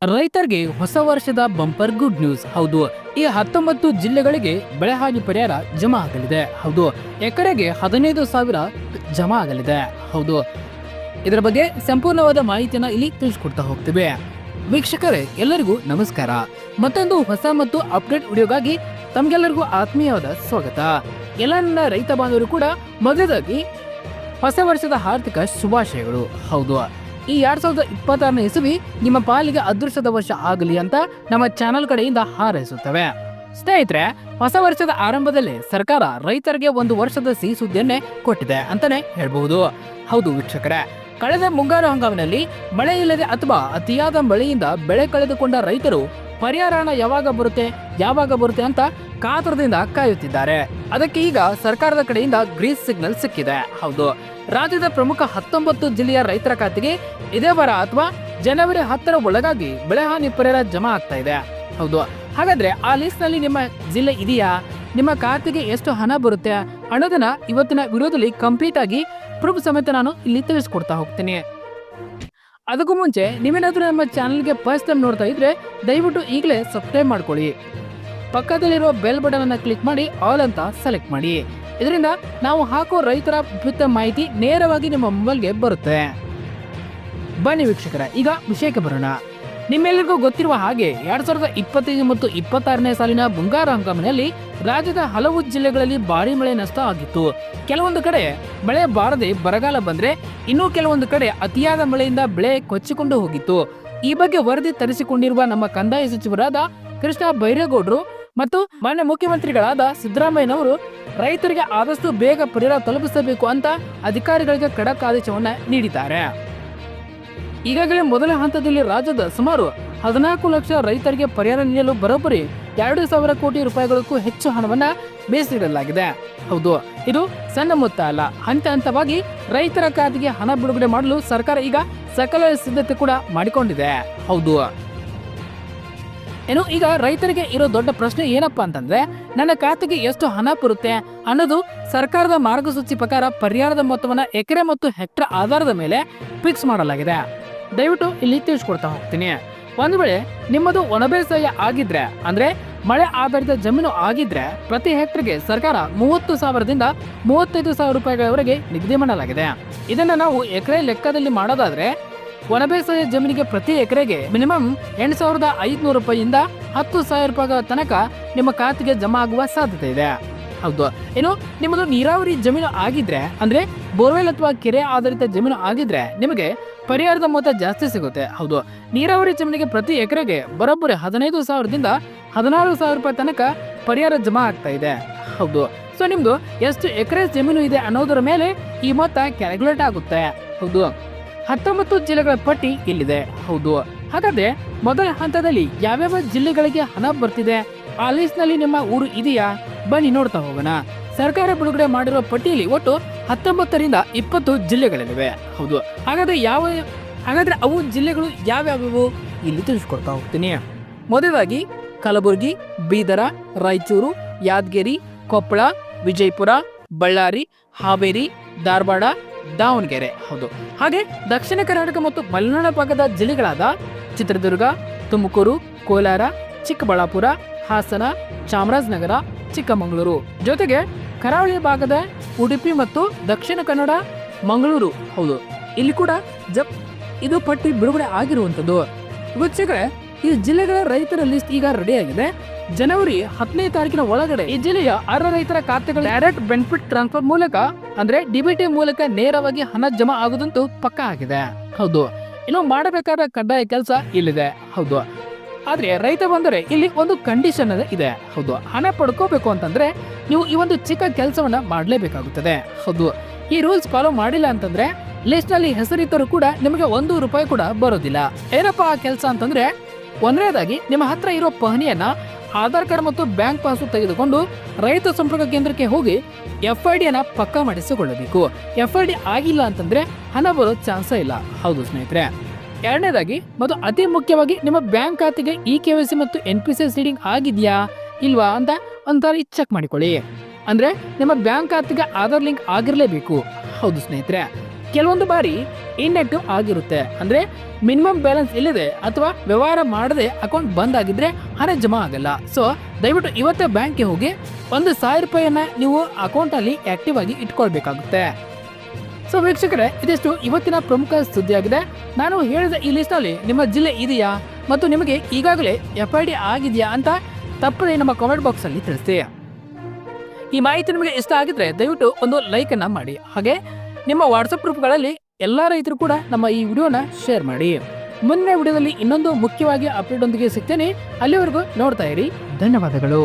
ರೈತರಿಗೆ ಹೊಸ ವರ್ಷದ ಬಂಪರ್ ಗುಡ್ ನ್ಯೂಸ್. ಹೌದು, ಈ 19 ಜಿಲ್ಲೆಗಳಿಗೆ ಬೆಳೆಹಾನಿ ಪರಿಹಾರ ಜಮಾ ಆಗಲಿದೆ. ಹೌದು, ಎಕರೆಗೆ 15,000 ಜಮಾ ಆಗಲಿದೆ. ಹೌದು, ಇದರ ಬಗ್ಗೆ ಸಂಪೂರ್ಣವಾದ ಮಾಹಿತಿಯನ್ನು ಇಲ್ಲಿ ತಿಳಿಸ್ಕೊಡ್ತಾ ಹೋಗ್ತೀವಿ. ವೀಕ್ಷಕರೇ, ಎಲ್ಲರಿಗೂ ನಮಸ್ಕಾರ. ಮತ್ತೊಂದು ಹೊಸ ಮತ್ತು ಅಪ್ಡೇಟ್ ವಿಡಿಯೋಗಾಗಿ ತಮ್ಗೆಲ್ಲರಿಗೂ ಆತ್ಮೀಯವಾದ ಸ್ವಾಗತ. ಎಲ್ಲ ನನ್ನ ರೈತ ಬಾಂಧವರು ಕೂಡ ಮೊದಲಾಗಿ ಹೊಸ ವರ್ಷದ ಆರ್ಥಿಕ ಶುಭಾಶಯಗಳು. ಹೌದು, ಈ 2026ನೇ ಇಸವಿ ನಿಮ್ಮ ಪಾಲಿಗೆ ಅದೃಷ್ಟದ ವರ್ಷ ಆಗಲಿ ಅಂತ ನಮ್ಮ ಚಾನೆಲ್ ಕಡೆಯಿಂದ ಹಾರೈಸುತ್ತವೆ. ಸ್ನೇಹಿತರೆ, ಹೊಸ ವರ್ಷದ ಆರಂಭದಲ್ಲಿ ಸರ್ಕಾರ ರೈತರಿಗೆ ಒಂದು ವರ್ಷದ ಸಿಹಿ ಸುದ್ದಿಯನ್ನೇ ಕೊಟ್ಟಿದೆ ಅಂತಾನೆ ಹೇಳ್ಬಹುದು. ಹೌದು ವೀಕ್ಷಕರೇ, ಕಳೆದ ಮುಂಗಾರು ಹಂಗಾಮಿನಲ್ಲಿ ಮಳೆ ಇಲ್ಲದೆ ಅಥವಾ ಅತಿಯಾದ ಮಳೆಯಿಂದ ಬೆಳೆ ಕಳೆದುಕೊಂಡ ರೈತರು ಪರಿಹಾರ ಹಣ ಯಾವಾಗ ಬರುತ್ತೆ ಅಂತ ಕಾತರದಿಂದ ಕಾಯುತ್ತಿದ್ದಾರೆ. ಅದಕ್ಕೆ ಈಗ ಸರ್ಕಾರದ ಕಡೆಯಿಂದ ಗ್ರೀನ್ ಸಿಗ್ನಲ್ ಸಿಕ್ಕಿದೆ. ಹೌದು, ರಾಜ್ಯದ ಪ್ರಮುಖ 19 ಜಿಲ್ಲೆಯ ರೈತರ ಖಾತೆಗೆ ಇದೇ ವಾರ ಅಥವಾ ಜನವರಿ 10ರ ಒಳಗಾಗಿ ಬೆಳೆಹಾನಿ ಪರಿಹಾರ ಜಮಾ ಆಗ್ತಾ ಇದೆ. ಹೌದು, ಹಾಗಾದ್ರೆ ಆ ಲಿಸ್ಟ್ ನಲ್ಲಿ ನಿಮ್ಮ ಜಿಲ್ಲೆ ಇದೆಯಾ? ನಿಮ್ಮ ಖಾತೆಗೆ ಎಷ್ಟು ಹಣ ಬರುತ್ತೆ ಅನ್ನೋದನ್ನ ಇವತ್ತಿನ ವಿಡಿಯೋದಲ್ಲಿ ಕಂಪ್ಲೀಟ್ ಆಗಿ ಪ್ರೂಫ್ ಸಮೇತ ನಾನು ಇಲ್ಲಿ ತಿಳಿಸ್ಕೊಡ್ತಾ ಹೋಗ್ತೀನಿ. ಅದಕ್ಕೂ ಮುಂಚೆ ನೀವೇನಾದ್ರೂ ನಮ್ಮ ಚಾನಲ್ಗೆ ಫಸ್ಟ್ ಟೈಮ್ ನೋಡ್ತಾ ಇದ್ರೆ ದಯವಿಟ್ಟು ಈಗಲೇ ಸಬ್ಸ್ಕ್ರೈಬ್ ಮಾಡ್ಕೊಳ್ಳಿ. ಪಕ್ಕದಲ್ಲಿರುವ ಬೆಲ್ ಬಟನ್ ಅನ್ನು ಕ್ಲಿಕ್ ಮಾಡಿ ಆಲ್ ಅಂತ ಸೆಲೆಕ್ಟ್ ಮಾಡಿ. ಇದರಿಂದ ನಾವು ಹಾಕೋ ರೈತರ ಉಪಯುಕ್ತ ಮಾಹಿತಿ ನೇರವಾಗಿ ನಿಮ್ಮ ಮೊಬೈಲ್ಗೆ ಬರುತ್ತೆ. ಬನ್ನಿ ವೀಕ್ಷಕರ, ಈಗ ವಿಷಯಕ್ಕೆ ಬರೋಣ. ನಿಮ್ಮೆಲ್ಲರಿಗೂ ಗೊತ್ತಿರುವ ಹಾಗೆ 2025 ಮತ್ತು 26ನೇ ಸಾಲಿನ ಮುಂಗಾರು ಹಂಗಾಮಿನಲ್ಲಿ ರಾಜ್ಯದ ಹಲವು ಜಿಲ್ಲೆಗಳಲ್ಲಿ ಭಾರಿ ಮಳೆ ನಷ್ಟ ಆಗಿತ್ತು. ಕೆಲವೊಂದು ಕಡೆ ಮಳೆ ಬಾರದೆ ಬರಗಾಲ ಬಂದ್ರೆ, ಇನ್ನೂ ಕೆಲವೊಂದು ಕಡೆ ಅತಿಯಾದ ಮಳೆಯಿಂದ ಬೆಳೆ ಕೊಚ್ಚಿಕೊಂಡು ಹೋಗಿತ್ತು. ಈ ಬಗ್ಗೆ ವರದಿ ತರಿಸಿಕೊಂಡಿರುವ ನಮ್ಮ ಕಂದಾಯ ಸಚಿವರಾದ ಕೃಷ್ಣ ಬೈರೇಗೌಡರು ಮತ್ತು ಮಾನ್ಯ ಮುಖ್ಯಮಂತ್ರಿಗಳಾದ ಸಿದ್ದರಾಮಯ್ಯನವರು ರೈತರಿಗೆ ಆದಷ್ಟು ಬೇಗ ಪರಿಹಾರ ತಲುಪಿಸಬೇಕು ಅಂತ ಅಧಿಕಾರಿಗಳಿಗೆ ಖಡಕ್ ಆದೇಶವನ್ನ ನೀಡಿದ್ದಾರೆ. ಈಗಾಗಲೇ ಮೊದಲ ಹಂತದಲ್ಲಿ ರಾಜ್ಯದ ಸುಮಾರು 14 ಲಕ್ಷ ರೈತರಿಗೆ ಪರಿಹಾರ ನೀಡಲು ಬರೋಬ್ಬರಿ 2,000 ಕೋಟಿ ರೂಪಾಯಿಗಳಿಗೂ ಹೆಚ್ಚು ಹಣವನ್ನ ಮೀಸಲಿಡಲಾಗಿದೆ. ಹೌದು, ಇದು ಸಣ್ಣ ಮೊತ್ತ ಅಲ್ಲ. ಹಂತ ಹಂತವಾಗಿ ರೈತರ ಖಾತೆಗೆ ಹಣ ಬಿಡುಗಡೆ ಮಾಡಲು ಸರ್ಕಾರ ಈಗ ಸಕಲ ಸಿದ್ಧತೆ ಕೂಡ ಮಾಡಿಕೊಂಡಿದೆ. ಹೌದು, ಏನು ಈಗ ರೈತರಿಗೆ ಇರೋ ದೊಡ್ಡ ಪ್ರಶ್ನೆ ಏನಪ್ಪಾ ಅಂತಂದ್ರೆ, ನನ್ನ ಖಾತೆಗೆ ಎಷ್ಟು ಹಣ ಬರುತ್ತೆ ಅನ್ನೋದು ಸರ್ಕಾರದ ಮಾರ್ಗಸೂಚಿ ಪ್ರಕಾರ ಪರಿಹಾರದ ಮೊತ್ತವನ್ನ ಎಕರೆ ಮತ್ತು ಹೆಕ್ಟರ್ ಆಧಾರದ ಮೇಲೆ ಫಿಕ್ಸ್ ಮಾಡಲಾಗಿದೆ. ದಯವಿಟ್ಟು ಇಲ್ಲಿ ತಿಳಿಸ್ಕೊಡ್ತಾ ಹೋಗ್ತೀನಿ. ಒಂದು ವೇಳೆ ನಿಮ್ಮದು ಒಣಬೇಸಾಯ ಆಗಿದ್ರೆ, ಅಂದ್ರೆ ಮಳೆ ಆಧಾರಿತ ಜಮೀನು ಆಗಿದ್ರೆ, ಪ್ರತಿ ಹೆಕ್ಟರ್ಗೆ ಸರ್ಕಾರ 30,000ದಿಂದ 35,000 ರೂಪಾಯಿಗಳವರೆಗೆ ನಿಗದಿ ಮಾಡಲಾಗಿದೆ. ಇದನ್ನ ನಾವು ಎಕರೆ ಲೆಕ್ಕದಲ್ಲಿ ಮಾಡೋದಾದ್ರೆ ಒಣಬೇಸಾಯ ಜಮೀನಿಗೆ ಪ್ರತಿ ಎಕರೆಗೆ ಮಿನಿಮಮ್ 8,500 ರೂಪಾಯಿಯಿಂದ 10,000 ರೂಪಾಯಿಗಳ ತನಕ ನಿಮ್ಮ ಖಾತೆಗೆ ಜಮಾ ಆಗುವ ಸಾಧ್ಯತೆ ಇದೆ. ಹೌದು, ಏನು ನಿಮ್ಮದು ನೀರಾವರಿ ಜಮೀನು ಆಗಿದ್ರೆ, ಅಂದ್ರೆ ಬೋರ್ವೆಲ್ ಅಥವಾ ಕೆರೆ ಆಧಾರಿತ ಜಮೀನು ಆಗಿದ್ರೆ ನಿಮಗೆ ಪರಿಹಾರದ ಮೊತ್ತ ಜಾಸ್ತಿ ಸಿಗುತ್ತೆ. ಹೌದು, ನೀರಾವರಿ ಜಮೀನಿಗೆ ಪ್ರತಿ ಎಕರೆಗೆ ಬರೋಬ್ಬರಿ 15,000ದಿಂದ 16,000 ರೂಪಾಯಿ ತನಕ ಪರಿಹಾರ ಜಮಾ ಆಗ್ತಾ ಇದೆ. ಹೌದು, ಸೊ ನಿಮ್ದು ಎಷ್ಟು ಎಕರೆ ಜಮೀನು ಇದೆ ಅನ್ನೋದರ ಮೇಲೆ ಈ ಮೊತ್ತ ಕ್ಯಾಲ್ಕುಲೇಟ್ ಆಗುತ್ತೆ. ಹೌದು, 19 ಜಿಲ್ಲೆಗಳ ಪಟ್ಟಿ ಇಲ್ಲಿದೆ. ಹೌದು, ಹಾಗಾದ್ರೆ ಮೊದಲ ಹಂತದಲ್ಲಿ ಯಾವ್ಯಾವ ಜಿಲ್ಲೆಗಳಿಗೆ ಹಣ ಬರ್ತಿದೆ, ಆ ಲಿಸ್ಟ್ ನಲ್ಲಿ ನಿಮ್ಮ ಊರು ಇದೆಯಾ? ಬನ್ನಿ ನೋಡ್ತಾ ಹೋಗೋಣ. ಸರ್ಕಾರ ಬಿಡುಗಡೆ ಮಾಡಿರುವ ಪಟ್ಟಿಯಲ್ಲಿ ಒಟ್ಟು 19ರಿಂದ 20 ಜಿಲ್ಲೆಗಳಿವೆ. ಹೌದು, ಹಾಗಾದ್ರೆ ಅವು ಜಿಲ್ಲೆಗಳು ಯಾವ್ಯಾವು ಇಲ್ಲಿ ತಿಳಿಸ್ಕೊಡ್ತಾ ಹೋಗ್ತೀನಿ. ಮೊದಲಾಗಿ ಕಲಬುರಗಿ, ಬೀದರ, ರಾಯಚೂರು, ಯಾದಗಿರಿ, ಕೊಪ್ಪಳ, ವಿಜಯಪುರ, ಬಳ್ಳಾರಿ, ಹಾವೇರಿ, ಧಾರವಾಡ, ದಾವಣಗೆರೆ. ಹೌದು, ಹಾಗೆ ದಕ್ಷಿಣ ಕರ್ನಾಟಕ ಮತ್ತು ಮಲೆನಾಡು ಭಾಗದ ಜಿಲ್ಲೆಗಳಾದ ಚಿತ್ರದುರ್ಗ, ತುಮಕೂರು, ಕೋಲಾರ, ಚಿಕ್ಕಬಳ್ಳಾಪುರ, ಹಾಸನ, ಚಾಮರಾಜನಗರ, ಚಿಕ್ಕಮಗಳೂರು, ಜೊತೆಗೆ ಕರಾವಳಿ ಭಾಗದ ಉಡುಪಿ ಮತ್ತು ದಕ್ಷಿಣ ಕನ್ನಡ, ಮಂಗಳೂರು. ಹೌದು, ಇಲ್ಲಿ ಕೂಡ ಇದು ಪಟ್ಟಿ ಬಿಡುಗಡೆ ಆಗಿರುವಂತದ್ದು. ವೀಕ್ಷಕರೇ, ಈ ಜಿಲ್ಲೆಗಳ ರೈತರ ಲಿಸ್ಟ್ ಈಗ ರೆಡಿ ಆಗಿದೆ. ಜನವರಿ 10ನೇ ತಾರೀಕಿನ ಒಳಗಡೆ ಈ ಜಿಲ್ಲೆಯ 6 ರೈತರ ಖಾತೆಗಳ ಡೈರೆಕ್ಟ್ ಬೆನಿಫಿಟ್ ಟ್ರಾನ್ಸ್ಫರ್ ಮೂಲಕ, ಅಂದ್ರೆ ಡಿಬಿಟಿ ಮೂಲಕ ನೇರವಾಗಿ ಹಣ ಜಮಾ ಆಗುದಂತೂ ಪಕ್ಕಾ ಆಗಿದೆ. ಹೌದು, ಇನ್ನು ಮಾಡಬೇಕಾದ ಕಡ್ಡಾಯ ಕೆಲಸ ಇಲ್ಲಿದೆ. ಹೌದು, ಆದ್ರೆ ರೈತ ಬಂದರೆ ಇಲ್ಲಿ ಒಂದು ಕಂಡೀಷನ್ ಇದೆ. ಹೌದು, ಹಣ ಪಡ್ಕೋಬೇಕು ಅಂತಂದ್ರೆ ನೀವು ಈ ಒಂದು ಚಿಕ್ಕ ಕೆಲಸವನ್ನ ಮಾಡಲೇಬೇಕಾಗುತ್ತದೆ. ಹೌದು, ಈ ರೂಲ್ಸ್ ಫಾಲೋ ಮಾಡಿಲ್ಲ ಅಂತಂದ್ರೆ ಲಿಸ್ಟ್ ನಲ್ಲಿ ಹೆಸರಿದ್ದರೂ ಕೂಡ ನಿಮಗೆ 1 ರೂಪಾಯಿ ಕೂಡ ಬರೋದಿಲ್ಲ. ಏನಪ್ಪಾ ಆ ಕೆಲಸ ಅಂತಂದ್ರೆ, ಒಂದನೇದಾಗಿ ನಿಮ್ಮ ಹತ್ರ ಇರೋ ಪಹಣಿಯನ್ನ, ಆಧಾರ್ ಕಾರ್ಡ್ ಮತ್ತು ಬ್ಯಾಂಕ್ ಪಾಸ್ಬುಕ್ ತೆಗೆದುಕೊಂಡು ರೈತ ಸಂಪರ್ಕ ಕೇಂದ್ರಕ್ಕೆ ಹೋಗಿ FID ಅನ್ನ ಪಕ್ಕಾ ಮಾಡಿಸಿಕೊಳ್ಳಬೇಕು. FID ಆಗಿಲ್ಲ ಅಂತಂದ್ರೆ ಹಣ ಬರೋ ಚಾನ್ಸೇ ಇಲ್ಲ. ಹೌದು ಸ್ನೇಹಿತರೆ. ಎರಡನೇದಾಗಿ ಮತ್ತು ಅತಿ ಮುಖ್ಯವಾಗಿ ನಿಮ್ಮ ಬ್ಯಾಂಕ್ ಖಾತೆಗೆ KYC ಮತ್ತು NPC ಸೀಡಿಂಗ್ ಆಗಿದ್ಯಾ ಇಲ್ವಾ ಅಂತ ಒಂದ್ಸಾರಿ ಚೆಕ್ ಮಾಡಿಕೊಳ್ಳಿ. ಅಂದ್ರೆ ನಿಮ್ಮ ಬ್ಯಾಂಕ್ ಖಾತೆಗೆ ಆಧಾರ್ ಲಿಂಕ್ ಆಗಿರ್ಲೇಬೇಕು. ಹೌದು ಸ್ನೇಹಿತರೆ, ಕೆಲವೊಂದು ಬಾರಿ ಇನ್ಆಕ್ಟಿವ್ ಆಗಿರುತ್ತೆ, ಅಂದ್ರೆ ಮಿನಿಮಮ್ ಬ್ಯಾಲೆನ್ಸ್ ಇಲ್ಲದೆ ಅಥವಾ ವ್ಯವಹಾರ ಮಾಡದೆ ಅಕೌಂಟ್ ಬಂದ್ ಆಗಿದ್ರೆ ಹಣ ಜಮಾ ಆಗಲ್ಲ. ಸೊ ದಯವಿಟ್ಟು ಇವತ್ತೇ ಬ್ಯಾಂಕ್ಗೆ ಹೋಗಿ 1,000 ರೂಪಾಯಿಯನ್ನ ನೀವು ಅಕೌಂಟ್ ಅಲ್ಲಿ ಆಕ್ಟಿವ್ ಆಗಿ ಇಟ್ಕೊಳ್ಬೇಕಾಗುತ್ತೆ. ಸೊ ವೀಕ್ಷಕರೇ, ಇದಿಷ್ಟು ಇವತ್ತಿನ ಪ್ರಮುಖ ಸುದ್ದಿಯಾಗಿದೆ. ನಾನು ಹೇಳಿದ ಈ ಲಿಸ್ಟ್ ನಲ್ಲಿ ನಿಮ್ಮ ಜಿಲ್ಲೆ ಇದೆಯಾ ಮತ್ತು ನಿಮಗೆ ಈಗಾಗಲೇ FID ಆಗಿದೆಯಾ ಅಂತ ತಪ್ಪದೆ ನಮ್ಮ ಕಾಮೆಂಟ್ ಬಾಕ್ಸ್ ಅಲ್ಲಿ ತಿಳಿಸಿ. ಈ ಮಾಹಿತಿ ನಿಮಗೆ ಇಷ್ಟ ಆಗಿದ್ರೆ ದಯವಿಟ್ಟು ಒಂದು ಲೈಕ್ ಅನ್ನ ಮಾಡಿ. ಹಾಗೆ ನಿಮ್ಮ ವಾಟ್ಸಪ್ ಗ್ರೂಪ್ಗಳಲ್ಲಿ ಎಲ್ಲ ರೈತರು ಕೂಡ ನಮ್ಮ ಈ ವಿಡಿಯೋನ ಶೇರ್ ಮಾಡಿ. ಮುಂದಿನ ವಿಡಿಯೋದಲ್ಲಿ ಇನ್ನೊಂದು ಮುಖ್ಯವಾಗಿ ಅಪ್ಡೇಟ್ ಒಂದಿಗೆ ಸಿಗ್ತೇನೆ. ಅಲ್ಲಿವರೆಗೂ ನೋಡ್ತಾ ಇರಿ. ಧನ್ಯವಾದಗಳು.